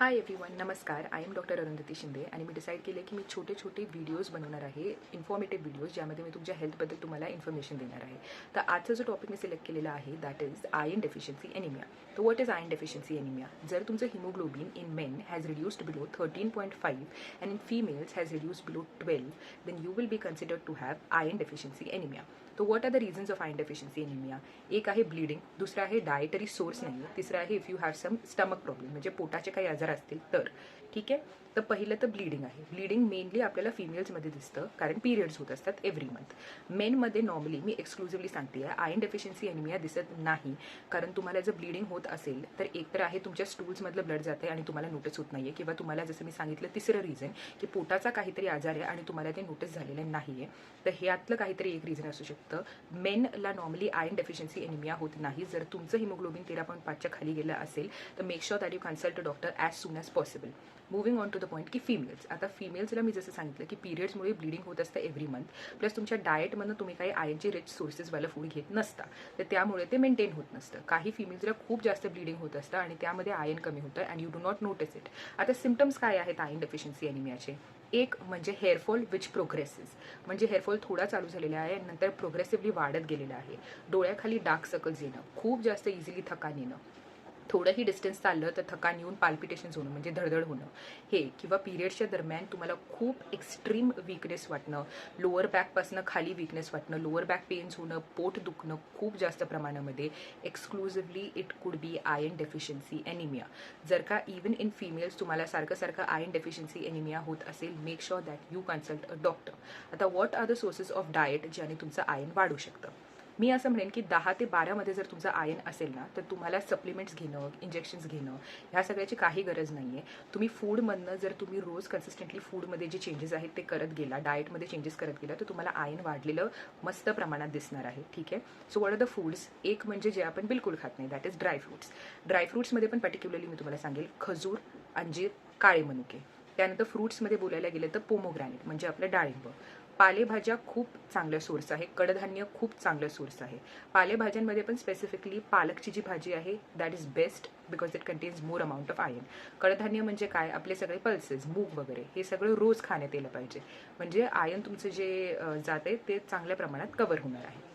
Hi everyone, नमस्कार. I am doctor Arundhati Shinde आणि मी decide केले की मी छोटे छोटे व्हिडिओज बनवणार आहे, इन्फॉर्मेटिव्ह व्हिडिओज, ज्यामध्ये मी तुमच्या हेल्थबद्दल तुम्हाला इन्फॉर्मेशन देणार आहे. तर आजचा जो टॉपिक मी सिलेक्ट केलेला आहे that is iron deficiency anaemia. तर what is iron deficiency anaemia? जर तुमचं haemoglobin in men has reduced below 13.5 and in females has reduced below 12, then you will be considered to have iron deficiency anaemia. So what are the reasons of iron deficiency anaemia? एक आहे bleeding, दुसरा आहे dietary source नाही आहे, तिसरा आहे if you have some stomach problem, म्हणजे पोटाचे काही आजार असतील तर. ठीक आहे. तर पहिलं तर ब्लीडिंग आहे. ब्लीडिंग मेनली आपल्याला फिमेल्समध्ये दिसतं, कारण पिरियड्स होत असतात एव्हरी मंथ. मेनमध्ये नॉर्मली मी एक्सक्लुझिव्हली सांगते आहे आयर्न डेफिशियन्सी एनिमिया दिसत नाही, कारण तुम्हाला जर ब्लीडिंग होत असेल तर एक तर आहे तुमच्या स्टूल्समधलं ब्लड जाते आणि तुम्हाला नोटीस होत नाही आहे, किंवा तुम्हाला जसं मी सांगितलं तिसरं रिझन की पोटाचा काहीतरी आजार आहे आणि तुम्हाला ते नोटीस झालेलं नाही आहे. तर ह्यातलं काहीतरी एक रिझन असू शकतं. मेनला नॉर्मली आयर्न डेफिशियन्सी एनिमिया होत नाही. जर तुमचं हिमोग्लोबिन 13.5च्या खाली गेलं असेल तर make sure that you consult a doctor as soon as possible. Moving on to the point की फिमेल्स. आता फिमेल्सला मी जसं सांगितलं की पिरियड्समुळे ब्लीडिंग होत असतं एव्हरी मंथ, प्लस तुमच्या डाएटमधून तुम्ही काही आयर्नचे रिच सोर्सेसवालं फूड घेत नसता, तर त्यामुळे ते मेंटेन होत नसतं. काही फिमेल्सला खूप जास्त ब्लीडिंग होत असतं आणि त्यामध्ये आयर्न कमी होतं and you do not notice it. आता सिम्पटम्स काय आहेत आयर्न डेफिशियन्सी एनिमियाचे? एक म्हणजे हेअरफॉल विच प्रोग्रेसेस, म्हणजे हेअरफॉल थोडा चालू झालेला आहे आणि नंतर प्रोग्रेसिव्हली वाढत गेलेला आहे. डोळ्याखाली डार्क सर्कल्स येणं, खूप जास्त इझिली थकान येणं, थोडंही डिस्टन्स चाललं तर थकान येऊन पाल्पिटेशन्स होणं म्हणजे धडधड होणं हे, किंवा पिरियड्सच्या दरम्यान तुम्हाला खूप एक्स्ट्रीम वीकनेस वाटणं, लोअर बॅकपासनं खाली वीकनेस वाटणं, लोअर बॅक पेन्स होणं, पोट दुखणं खूप जास्त प्रमाणामध्ये, exclusively it could be iron deficiency anaemia. जर का इवन इन फिमेल्स तुम्हाला सारखं सारखं आयर्न डेफिशियन्सी एनिमिया होत असेल, make sure that you consult a doctor. आता what are the sources of diet ज्याने तुमचं आयर्न वाढू शकतं? मी असं म्हणेन की 10 ते 12 मध्ये जर तुमचं आयर्न असेल ना, तर तुम्हाला सप्लिमेंट्स घेणं, इंजेक्शन्स घेणं ह्या सगळ्याची काही गरज नाही आहे. तुम्ही फूडमधनं जर तुम्ही रोज कन्सिस्टंटली फूडमध्ये जे चेंजेस आहेत ते करत गेला, डाएटमध्ये चेंजेस करत गेला, तर तुम्हाला आयर्न वाढलेलं मस्त प्रमाणात दिसणार आहे. ठीक आहे. So what are the foods? एक म्हणजे जे आपण बिलकुल खात नाही दॅट इज ड्रायफ्रुट्स. ड्रायफ्रुट्समध्ये पण पर्टिक्युलरली मी तुम्हाला सांगेल खजूर, अंजीर, काळे मनुके. त्यानंतर फ्रूट्समध्ये बोलायला गेलं तर पोमोग्रॅनेट म्हणजे आपलं डाळिंब. पालेभाज्या खूप चांगलं सोर्स आहे, कडधान्य खूप चांगलं सोर्स आहे. पालेभाज्यांमध्ये पण स्पेसिफिकली पालकची जी भाजी आहे that is best because it contains more amount of iron. कडधान्य म्हणजे काय? आपले सगळे पल्सेस, मूग वगैरे हे सगळं रोज खाण्यात येलं पाहिजे, म्हणजे आयर्न तुमचं जे जाते ते चांगल्या प्रमाणात कव्हर होणार आहे.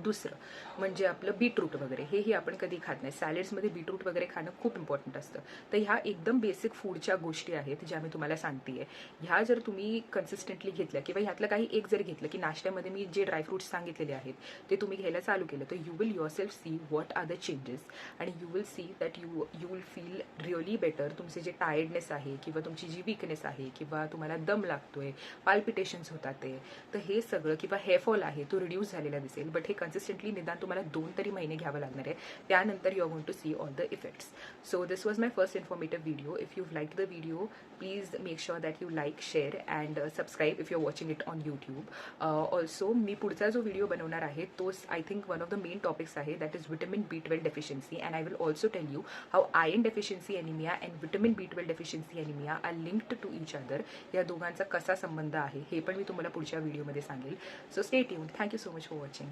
दुसरं म्हणजे आपलं बीटरूट वगैरे, हेही आपण कधी खात नाही. सॅलड्समध्ये बीटरूट वगैरे खाणं खूप इम्पॉर्टंट असतं. तर ह्या एकदम बेसिक फूडच्या गोष्टी आहेत ज्या मी तुम्हाला सांगते आहे. ह्या जर तुम्ही कन्सिस्टंटली घेतल्या, किंवा ह्यातलं काही एक जर घेतलं की नाश्त्यामध्ये मी जे ड्रायफ्रुट्स सांगितलेले आहेत ते तुम्ही घ्यायला चालू केलं, तर you will yourself see what are the changes आणि you will see that you will feel really better. तुमचे जे टायर्डनेस आहे, किंवा तुमची जी वीकनेस आहे, किंवा तुम्हाला दम लागतोय, पाल्पिटेशन्स होतात ते, तर हे सगळं, किंवा हेअरफॉल आहे तो रिड्यूस झालेला दिसेल. बट हे कन्सिस्टंटली निदान तुम्हाला 2 तरी महिने घ्यावं लागणार आहे. त्यानंतर you are going to see all the effects. So this was my first informative video. If you like the video, please make sure that you like, share and subscribe if you are watching it on YouTube. Also मी पुढचा जो video बनवणार आहे तो I think one of the main topics आहे that is vitamin B12 deficiency, and I will also tell you how iron deficiency anaemia and vitamin B12 deficiency anaemia are linked to each other. या दोघांचा कसा संबंध आहे हे पण मी तुम्हाला पुढच्या व्हिडिओमध्ये सांगेल. So stay tuned. Thank you so much for watching.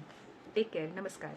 Take care. नमस्कार.